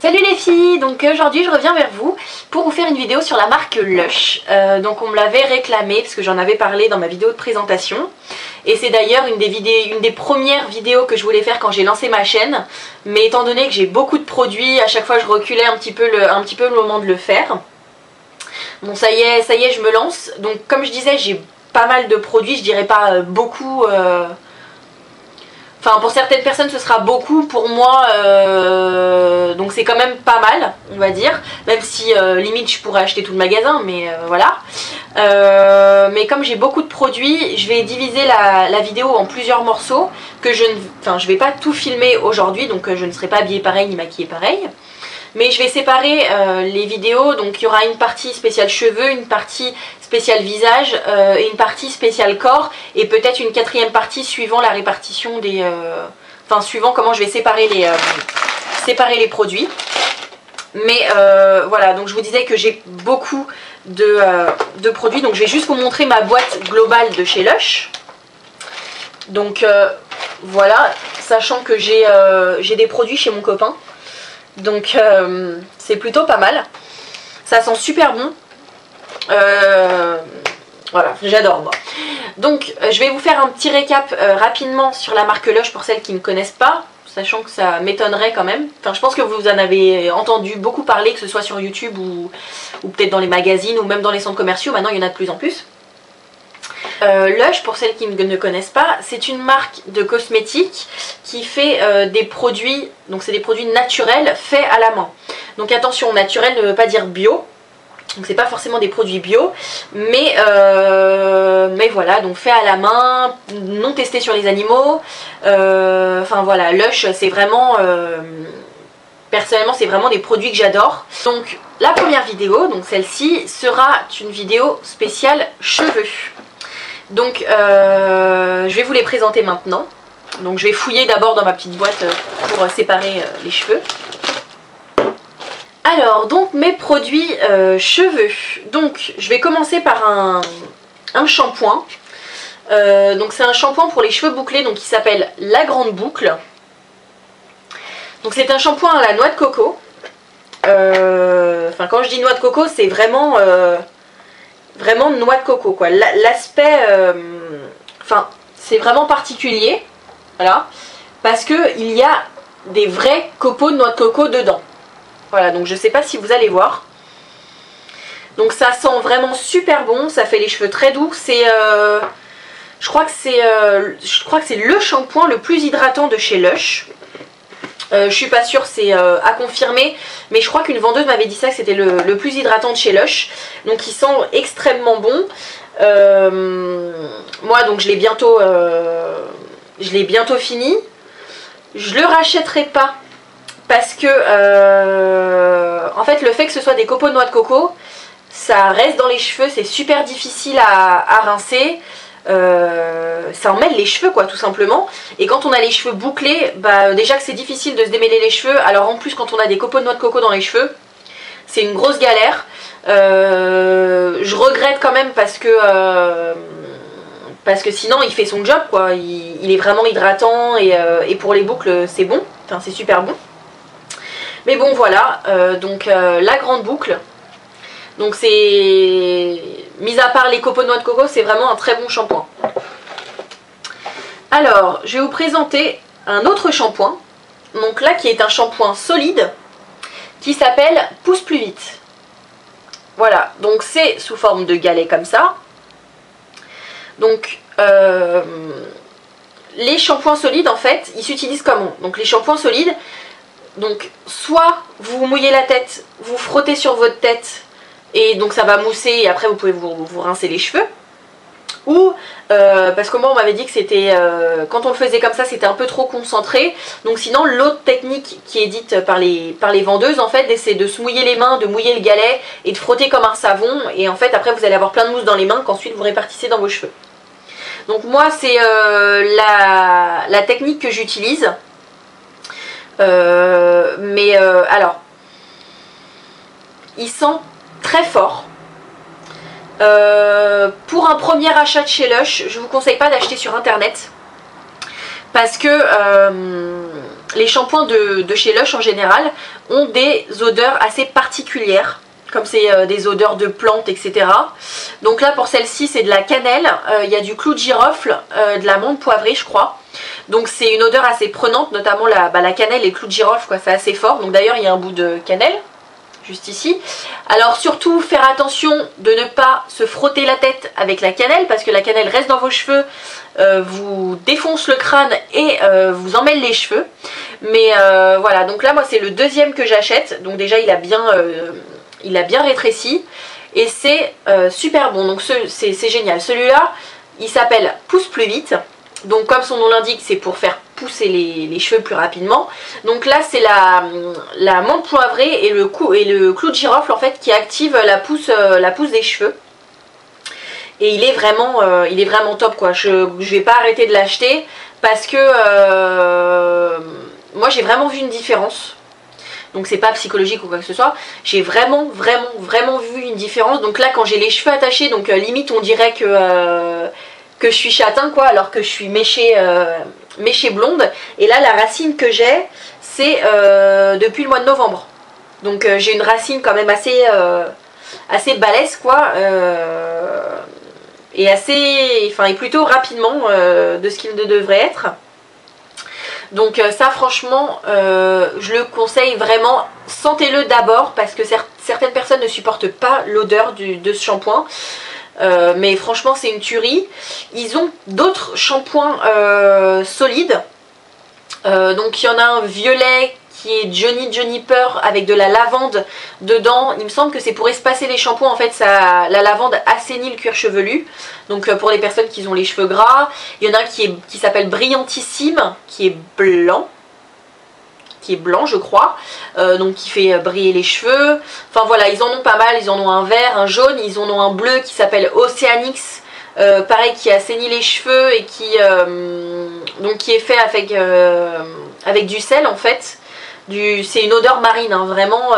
Salut les filles, donc aujourd'hui je reviens vers vous pour vous faire une vidéo sur la marque Lush. Donc on me l'avait réclamé parce que j'en avais parlé dans ma vidéo de présentation. Et c'est d'ailleurs une des premières vidéos que je voulais faire quand j'ai lancé ma chaîne. Mais étant donné que j'ai beaucoup de produits, à chaque fois je reculais un petit peu le moment de le faire. Bon ça y est je me lance. Donc comme je disais j'ai pas mal de produits, je dirais pas beaucoup... Enfin pour certaines personnes ce sera beaucoup, pour moi donc c'est quand même pas mal on va dire, même si limite je pourrais acheter tout le magasin, mais voilà. Mais comme j'ai beaucoup de produits, je vais diviser la vidéo en plusieurs morceaux que je vais pas tout filmer aujourd'hui, donc je ne serai pas habillée pareil ni maquillée pareil. Mais je vais séparer les vidéos, donc il y aura une partie spéciale cheveux, une partie spéciale visage et une partie spéciale corps, et peut-être une quatrième partie suivant la répartition des... suivant comment je vais séparer les produits. Mais voilà, donc je vous disais que j'ai beaucoup de produits, donc je vais juste vous montrer ma boîte globale de chez Lush. Donc voilà, sachant que j'ai des produits chez mon copain. Donc c'est plutôt pas mal. Ça sent super bon. Voilà, j'adore moi. Donc je vais vous faire un petit récap rapidement sur la marque Lush pour celles qui ne connaissent pas, sachant que ça m'étonnerait quand même. Enfin je pense que vous en avez entendu beaucoup parler, que ce soit sur YouTube ou peut-être dans les magazines ou même dans les centres commerciaux. Maintenant il y en a de plus en plus. Lush, pour celles qui ne connaissent pas, c'est une marque de cosmétiques qui fait des produits, donc c'est des produits naturels faits à la main. Donc attention, naturel ne veut pas dire bio, donc c'est pas forcément des produits bio, mais voilà, donc fait à la main, non testé sur les animaux. Enfin voilà, Lush c'est vraiment... personnellement c'est vraiment des produits que j'adore. Donc la première vidéo, donc celle-ci, sera une vidéo spéciale cheveux. Donc je vais vous les présenter maintenant. Donc je vais fouiller d'abord dans ma petite boîte pour séparer les cheveux. Alors donc mes produits cheveux. Donc je vais commencer par un shampoing. Donc c'est un shampoing pour les cheveux bouclés, donc qui s'appelle La Grande Boucle. Donc c'est un shampoing à la noix de coco. Enfin quand je dis noix de coco, c'est vraiment... vraiment noix de coco quoi. L'aspect, c'est vraiment particulier, voilà, parce que il y a des vrais copeaux de noix de coco dedans. Voilà, donc je sais pas si vous allez voir. Donc ça sent vraiment super bon, ça fait les cheveux très doux. C'est, je crois que c'est le shampoing le plus hydratant de chez Lush. Je suis pas sûre, c'est à confirmer, mais je crois qu'une vendeuse m'avait dit ça, que c'était le plus hydratant de chez Lush. Donc il sent extrêmement bon. Moi donc je l'ai bientôt fini. Je le rachèterai pas parce que en fait le fait que ce soit des copeaux de noix de coco, ça reste dans les cheveux, c'est super difficile à rincer. Ça emmêle les cheveux quoi, tout simplement. Et quand on a les cheveux bouclés, bah déjà que c'est difficile de se démêler les cheveux, alors en plus quand on a des copeaux de noix de coco dans les cheveux, c'est une grosse galère. Je regrette quand même parce que sinon il fait son job quoi. Il est vraiment hydratant et pour les boucles c'est bon, enfin c'est super bon. Mais bon voilà, donc La Grande Boucle. Donc c'est... Mis à part les copeaux de noix de coco, c'est vraiment un très bon shampoing. Alors, je vais vous présenter un autre shampoing. Donc là, qui est un shampoing solide, qui s'appelle Pousse Plus Vite. Voilà, donc c'est sous forme de galet comme ça. Donc, les shampoings solides, en fait, ils s'utilisent comment? Donc les shampoings solides, donc soit vous mouillez la tête, vous frottez sur votre tête, et donc ça va mousser et après vous pouvez vous rincer les cheveux. Ou parce que moi on m'avait dit que c'était quand on le faisait comme ça c'était un peu trop concentré. Donc sinon l'autre technique qui est dite par les vendeuses en fait, c'est de se mouiller les mains, de mouiller le galet et de frotter comme un savon. Et en fait après vous allez avoir plein de mousse dans les mains qu'ensuite vous répartissez dans vos cheveux. Donc moi c'est la technique que j'utilise. Alors il sent très fort. Pour un premier achat de chez Lush, je vous conseille pas d'acheter sur internet parce que les shampoings de chez Lush en général ont des odeurs assez particulières, comme c'est des odeurs de plantes, etc. Donc là pour celle-ci c'est de la cannelle, il y a du clou de girofle, de la menthe poivrée je crois. Donc c'est une odeur assez prenante, notamment la cannelle et le clou de girofle, quoi, c'est assez fort. Donc d'ailleurs il y a un bout de cannelle, juste ici. Alors surtout faire attention de ne pas se frotter la tête avec la cannelle, parce que la cannelle reste dans vos cheveux, vous défonce le crâne et vous emmêle les cheveux. Mais voilà, donc là moi c'est le deuxième que j'achète, donc déjà il a bien rétréci et c'est super bon, donc c'est génial. Celui-là il s'appelle Pousse plus vite, donc comme son nom l'indique c'est pour faire pousser les cheveux plus rapidement. Donc là c'est la menthe poivrée et le clou de girofle en fait qui active la pousse des cheveux. Et il est vraiment top quoi. Je vais pas arrêter de l'acheter parce que moi j'ai vraiment vu une différence. Donc c'est pas psychologique ou quoi que ce soit. J'ai vraiment vu une différence. Donc là quand j'ai les cheveux attachés, donc limite on dirait que je suis châtain quoi, alors que je suis méchée blonde. Et là la racine que j'ai c'est depuis le mois de novembre. Donc j'ai une racine quand même assez balèze quoi. Et plutôt rapidement de ce qu'il devrait être. Donc ça franchement je le conseille vraiment, sentez-le d'abord parce que certaines personnes ne supportent pas l'odeur de ce shampoing. Mais franchement c'est une tuerie. Ils ont d'autres shampoings solides. Donc il y en a un violet qui est Johnny Juniper avec de la lavande dedans. Il me semble que c'est pour espacer les shampoings. En fait la lavande assainit le cuir chevelu. Donc pour les personnes qui ont les cheveux gras. Il y en a un qui s'appelle Brillantissime, qui est blanc. Je crois, donc qui fait briller les cheveux. Enfin voilà, ils en ont pas mal. Ils en ont un vert, un jaune, ils en ont un bleu qui s'appelle Oceanix, pareil, qui assainit les cheveux et qui est fait avec du sel en fait. C'est une odeur marine hein, vraiment,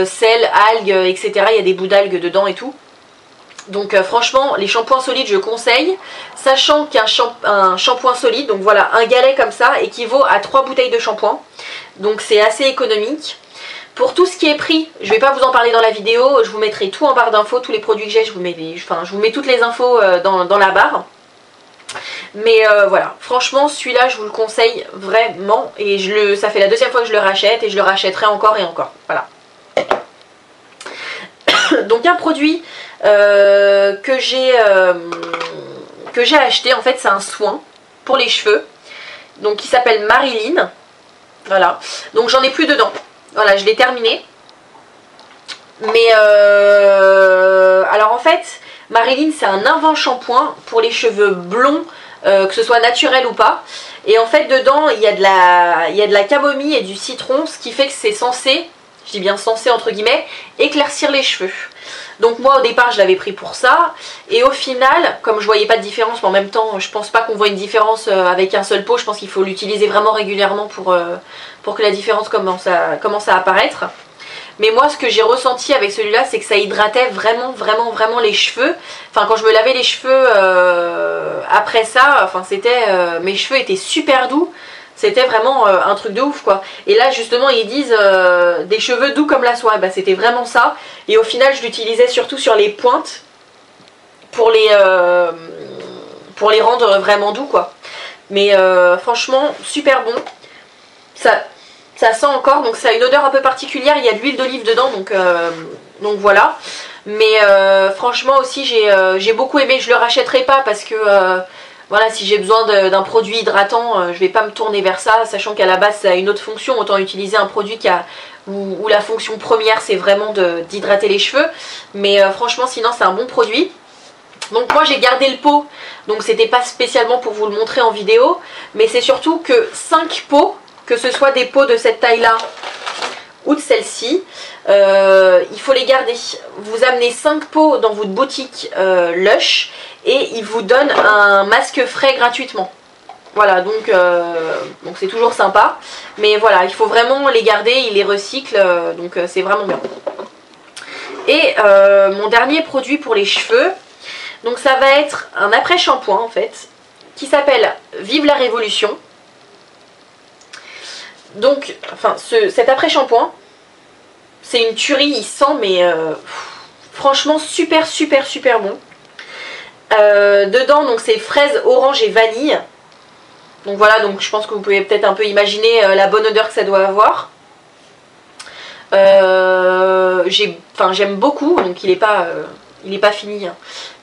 sel, algues, etc. Il y a des bouts d'algues dedans et tout. Donc franchement les shampoings solides je conseille, sachant qu'un shampoing solide, donc voilà, un galet comme ça équivaut à 3 bouteilles de shampoing. Donc c'est assez économique. Pour tout ce qui est prix, je ne vais pas vous en parler dans la vidéo, je vous mettrai tout en barre d'infos, tous les produits que j'ai, je vous mets toutes les infos dans la barre. Mais voilà, franchement celui-là je vous le conseille vraiment et ça fait la deuxième fois que je le rachète et je le rachèterai encore et encore. Voilà. Donc un produit que j'ai acheté, en fait c'est un soin pour les cheveux, donc qui s'appelle Marilyn. Voilà, donc j'en ai plus dedans. Voilà, je l'ai terminé. Mais alors en fait Marilyn c'est un invent shampoing pour les cheveux blonds, que ce soit naturel ou pas. Et en fait dedans il y a de la camomille et du citron, ce qui fait que c'est censé, je dis bien censé entre guillemets, éclaircir les cheveux. Donc moi au départ je l'avais pris pour ça, et au final, comme je voyais pas de différence, mais en même temps je pense pas qu'on voit une différence avec un seul pot, je pense qu'il faut l'utiliser vraiment régulièrement pour que la différence commence à apparaître. Mais moi ce que j'ai ressenti avec celui-là c'est que ça hydratait vraiment les cheveux. Enfin quand je me lavais les cheveux après ça, enfin mes cheveux étaient super doux. C'était vraiment un truc de ouf quoi. Et là justement ils disent des cheveux doux comme la soie. Bah, c'était vraiment ça. Et au final je l'utilisais surtout sur les pointes pour les rendre vraiment doux quoi. Mais franchement super bon. Ça sent encore, donc ça a une odeur un peu particulière. Il y a de l'huile d'olive dedans, donc voilà. Mais franchement aussi j'ai beaucoup aimé. Je le rachèterai pas parce que voilà, si j'ai besoin d'un produit hydratant, je vais pas me tourner vers ça, sachant qu'à la base ça a une autre fonction. Autant utiliser un produit où la fonction première c'est vraiment d'hydrater les cheveux. Mais franchement sinon c'est un bon produit. Donc moi j'ai gardé le pot, donc c'était pas spécialement pour vous le montrer en vidéo, mais c'est surtout que 5 pots, que ce soit des pots de cette taille là ou de celle-ci, il faut les garder. Vous amenez 5 pots dans votre boutique Lush et ils vous donnent un masque frais gratuitement. Voilà, donc c'est toujours sympa. Mais voilà, il faut vraiment les garder, ils les recyclent, donc c'est vraiment bien. Et mon dernier produit pour les cheveux, donc ça va être un après-shampoing en fait, qui s'appelle Vive la Révolution. Donc, enfin, cet après-shampoing, c'est une tuerie, il sent, mais franchement super bon. Dedans, donc c'est fraise, orange et vanille. Donc voilà, donc je pense que vous pouvez peut-être un peu imaginer la bonne odeur que ça doit avoir. J'aime beaucoup, donc il est pas fini, hein,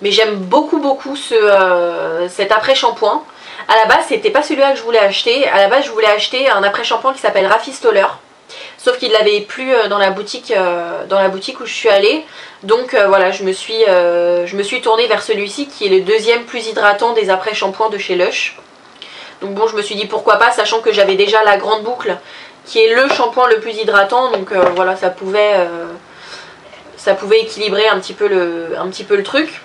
mais j'aime beaucoup cet après-shampoing. À la base, c'était pas celui-là que je voulais acheter. À la base, je voulais acheter un après-shampoing qui s'appelle Rafistoller. Sauf qu'il l'avait plus dans la boutique où je suis allée. Donc voilà, je me suis tournée vers celui-ci qui est le deuxième plus hydratant des après-shampoings de chez Lush. Donc bon, je me suis dit pourquoi pas, sachant que j'avais déjà la grande boucle qui est le shampoing le plus hydratant. Donc voilà, ça pouvait équilibrer un petit peu le truc.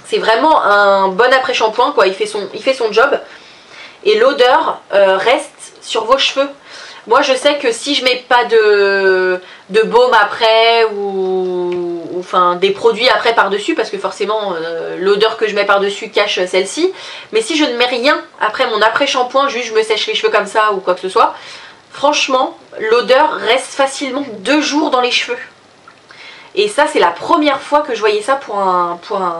C'est vraiment un bon après-shampoing, quoi. Il fait son job. Et l'odeur reste sur vos cheveux. Moi je sais que si je mets pas de baume après ou enfin des produits après par dessus, parce que forcément l'odeur que je mets par dessus cache celle-ci, mais si je ne mets rien après mon après-shampoing, juste je me sèche les cheveux comme ça ou quoi que ce soit, franchement l'odeur reste facilement 2 jours dans les cheveux. Et ça c'est la première fois que je voyais ça pour un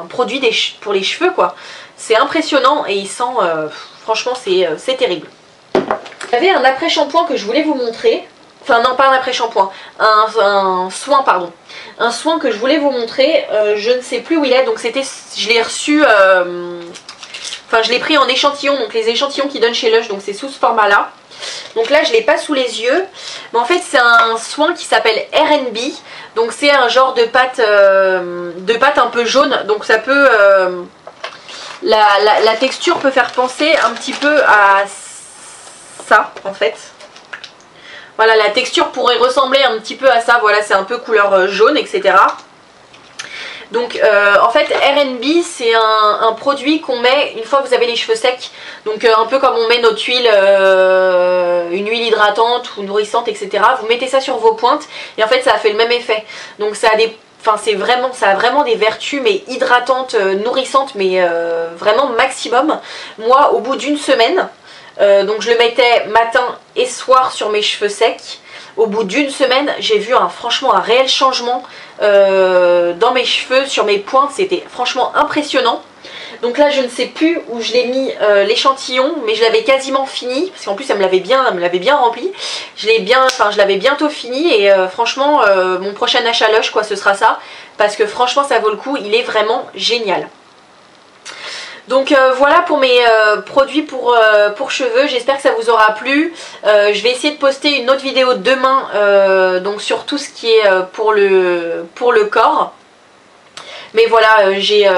produit pour les cheveux, quoi. C'est impressionnant et il sent, franchement c'est terrible. J'avais un après-shampoing que je voulais vous montrer. Enfin non, pas un après-shampoing, un soin, pardon. Un soin que je voulais vous montrer, je ne sais plus où il est. Donc je l'ai reçu, enfin je l'ai pris en échantillon. Donc les échantillons qu'ils donnent chez Lush, donc c'est sous ce format là. Donc là je ne l'ai pas sous les yeux. Mais en fait c'est un soin qui s'appelle R&B. Donc c'est un genre de pâte un peu jaune. Donc ça peut... la texture peut faire penser un petit peu à ça en fait. Voilà, la texture pourrait ressembler un petit peu à ça. Voilà, c'est un peu couleur jaune, etc. Donc en fait R&B c'est un produit qu'on met une fois que vous avez les cheveux secs. Donc un peu comme on met notre huile, une huile hydratante ou nourrissante, etc. Vous mettez ça sur vos pointes et en fait ça a fait le même effet. Donc ça a des... Enfin, ça a vraiment des vertus, mais hydratantes, nourrissantes, mais vraiment maximum. Moi, au bout d'une semaine, donc je le mettais matin et soir sur mes cheveux secs. Au bout d'une semaine, j'ai vu franchement un réel changement dans mes cheveux, sur mes pointes. C'était franchement impressionnant. Donc là, je ne sais plus où je l'ai mis l'échantillon, mais je l'avais quasiment fini, parce qu'en plus, elle me l'avait bien rempli. Je l'avais bientôt fini et franchement, mon prochain achat Lush, quoi, ce sera ça, parce que franchement, ça vaut le coup. Il est vraiment génial. Donc voilà pour mes produits pour cheveux, j'espère que ça vous aura plu. Je vais essayer de poster une autre vidéo demain donc sur tout ce qui est pour le corps. Mais voilà, j'ai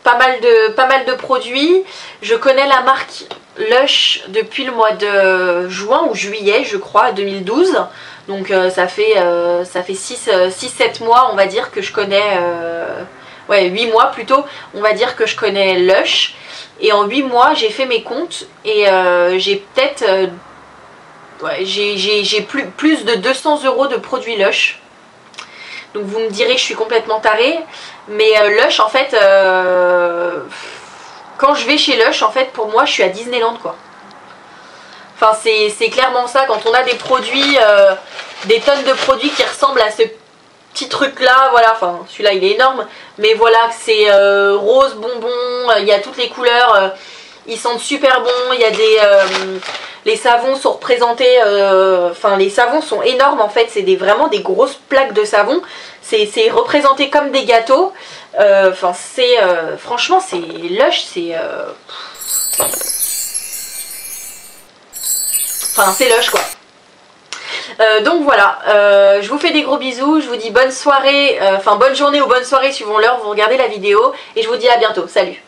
pas mal de produits. Je connais la marque Lush depuis le mois de juin ou juillet je crois 2012. Donc ça fait 6-7 mois on va dire que je connais... Ouais, 8 mois plutôt, on va dire que je connais Lush. Et en 8 mois, j'ai fait mes comptes et j'ai peut-être... j'ai plus de 200 € de produits Lush. Donc vous me direz que je suis complètement tarée. Mais Lush, en fait, quand je vais chez Lush, en fait, pour moi, je suis à Disneyland, quoi. Enfin, c'est clairement ça. Quand on a des produits, des tonnes de produits qui ressemblent à ce petit truc là, voilà, enfin celui-là il est énorme, mais voilà, c'est rose, bonbon, il y a toutes les couleurs, ils sentent super bon, il y a des... les savons sont représentés, enfin les savons sont énormes en fait, c'est vraiment des grosses plaques de savon, c'est représenté comme des gâteaux, enfin c'est... franchement c'est Lush, c'est... Enfin c'est Lush quoi. Donc voilà, je vous fais des gros bisous, je vous dis bonne soirée, enfin bonne journée ou bonne soirée suivant l'heure où vous regardez la vidéo, et je vous dis à bientôt, salut.